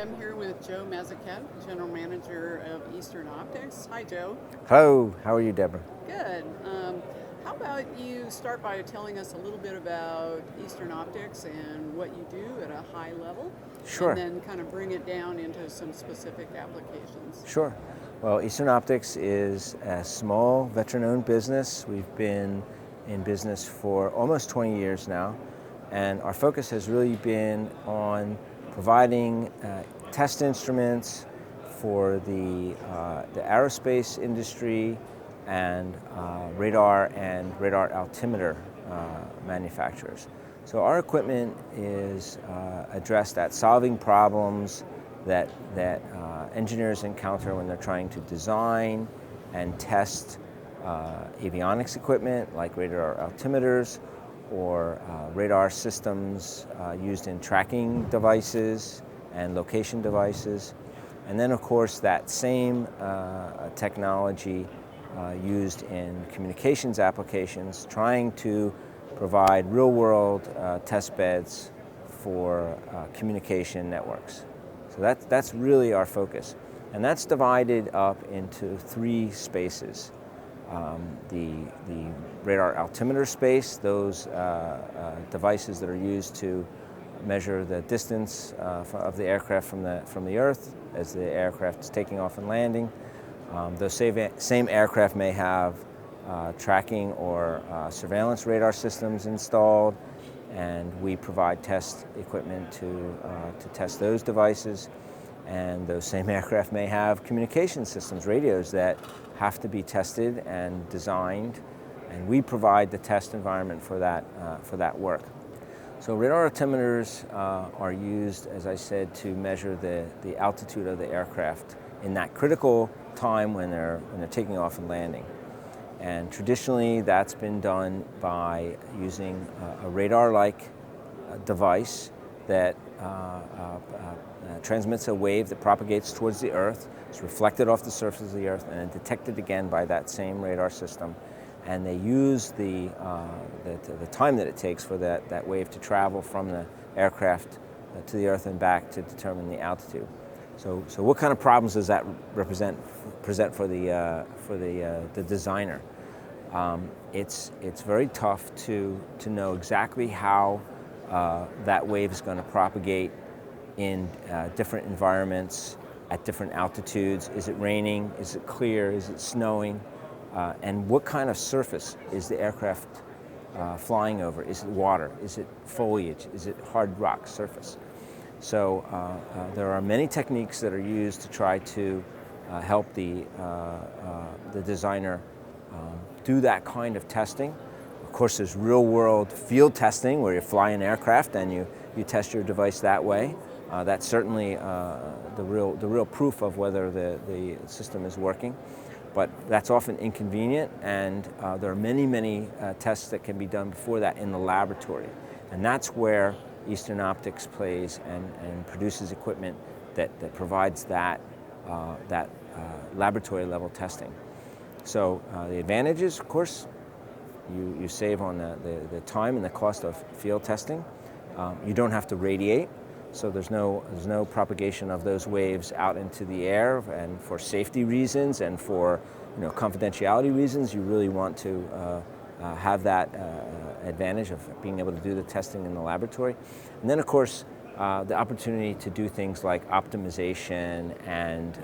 am here with Joe Mazzochette, General Manager of Eastern OptX. Hi, Joe. Hello, how are you, Deborah? Good. How about you start by telling us a little bit about Eastern OptX and what you do at a high level? Sure. And then kind of bring it down into some specific applications. Sure. Well, Eastern OptX is a small veteran-owned business. We've been in business for almost 20 years now, and our focus has really been on providing test instruments for the aerospace industry and radar altimeter manufacturers. So our equipment is addressed at solving problems that engineers encounter when they're trying to design and test avionics equipment like radar altimeters or radar systems used in tracking devices and location devices. And then, of course, that same technology used in communications applications, trying to provide real-world test beds for communication networks. So that's really our focus. And that's divided up into three spaces. The Radar Altimeter Space, those devices that are used to measure the distance of the aircraft from the Earth as the aircraft is taking off and landing. Those same aircraft may have tracking or surveillance radar systems installed, and we provide test equipment to test those devices. And those same aircraft may have communication systems, radios that have to be tested and designed, and we provide the test environment for that work. So radar altimeters are used, as I said, to measure the altitude of the aircraft in that critical time when they're taking off and landing. And traditionally, that's been done by using a radar-like device that transmits a wave that propagates towards the Earth. It's reflected off the surface of the Earth and then detected again by that same radar system. And they use the time that it takes for that wave to travel from the aircraft to the Earth and back to determine the altitude. So what kind of problems does that present for the designer? It's very tough to know exactly how that wave is going to propagate in different environments at different altitudes. Is it raining? Is it clear? Is it snowing? And what kind of surface is the aircraft flying over? Is it water? Is it foliage? Is it hard rock surface? So there are many techniques that are used to try to help the designer do that kind of testing. Of course, there's real-world field testing where you fly an aircraft and you test your device that way. That's certainly the real proof of whether the system is working. But that's often inconvenient, and there are many tests that can be done before that in the laboratory. And that's where Eastern OptX plays and produces equipment that provides that laboratory level testing. So the advantages, of course, you save on the time and the cost of field testing. You don't have to radiate, so there's no propagation of those waves out into the air. And for safety reasons and for confidentiality reasons, you really want to have that advantage of being able to do the testing in the laboratory. And then, of course, the opportunity to do things like optimization and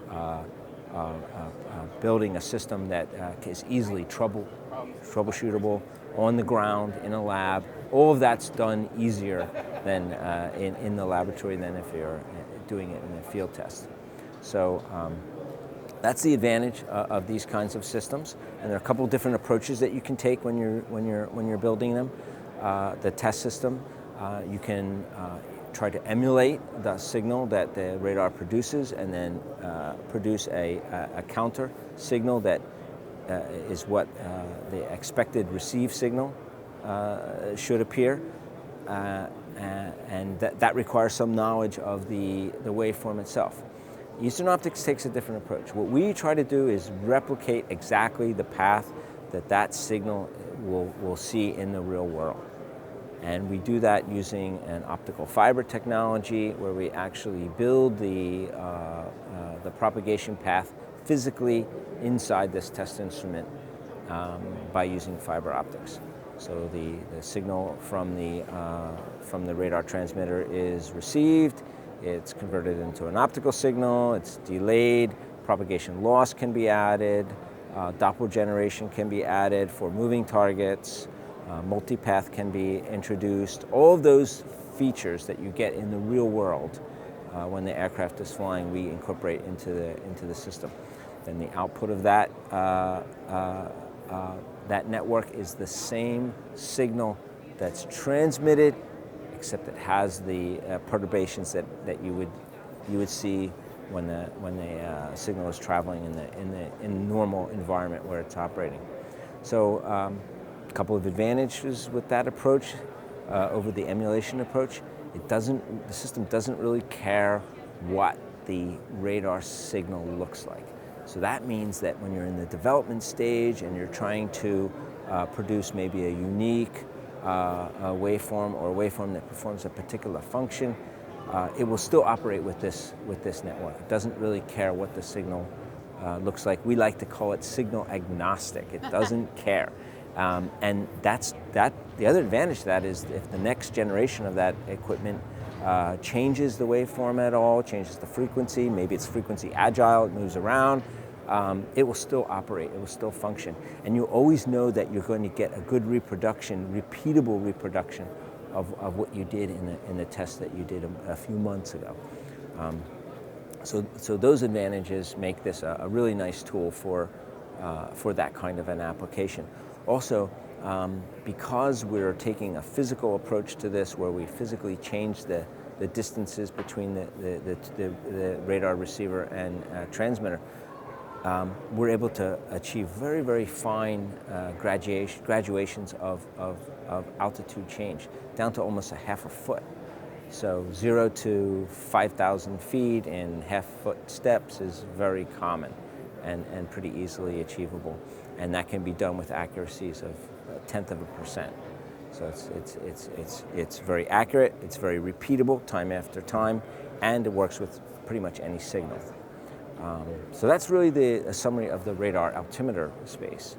building a system that is easily troubleshootable on the ground in a lab. All of that's done easier than in the laboratory than if you're doing it in a field test. So that's the advantage of these kinds of systems. And there are a couple of different approaches that you can take when you're building them. The test system, you can try to emulate the signal that the radar produces and then produce a counter signal that is what the expected receive signal should appear. And that requires some knowledge of the waveform itself. Eastern OptX takes a different approach. What we try to do is replicate exactly the path that signal will see in the real world. And we do that using an optical fiber technology where we actually build the propagation path physically inside this test instrument by using fiber optics. So the signal from the radar transmitter is received, it's converted into an optical signal, it's delayed, propagation loss can be added, Doppler generation can be added for moving targets, multipath can be introduced. All of those features that you get in the real world when the aircraft is flying, we incorporate into the system. Then the output of that that network is the same signal that's transmitted, except it has the perturbations that you would see when the signal is traveling in the normal environment where it's operating. So a couple of advantages with that approach over the emulation approach. The system doesn't really care what the radar signal looks like. So that means that when you're in the development stage and you're trying to produce maybe a unique a waveform or a waveform that performs a particular function, it will still operate with this network. It doesn't really care what the signal looks like. We like to call it signal agnostic. It doesn't care. And the other advantage to that is if the next generation of that equipment changes the waveform at all, changes the frequency, maybe it's frequency agile, it moves around, it will still operate, it will still function. And you always know that you're going to get a good reproduction, repeatable reproduction of what you did in the test that you did a few months ago. So those advantages make this a really nice tool for that kind of an application. Also, because we're taking a physical approach to this, where we physically change the distances between the radar receiver and transmitter, we're able to achieve very, very fine graduations of altitude change, down to almost a half a foot. So 0 to 5,000 feet in half-foot steps is very common and pretty easily achievable. And that can be done with accuracies of 1/10%. So it's very accurate, it's very repeatable time after time, and it works with pretty much any signal. So that's really a summary of the radar altimeter space.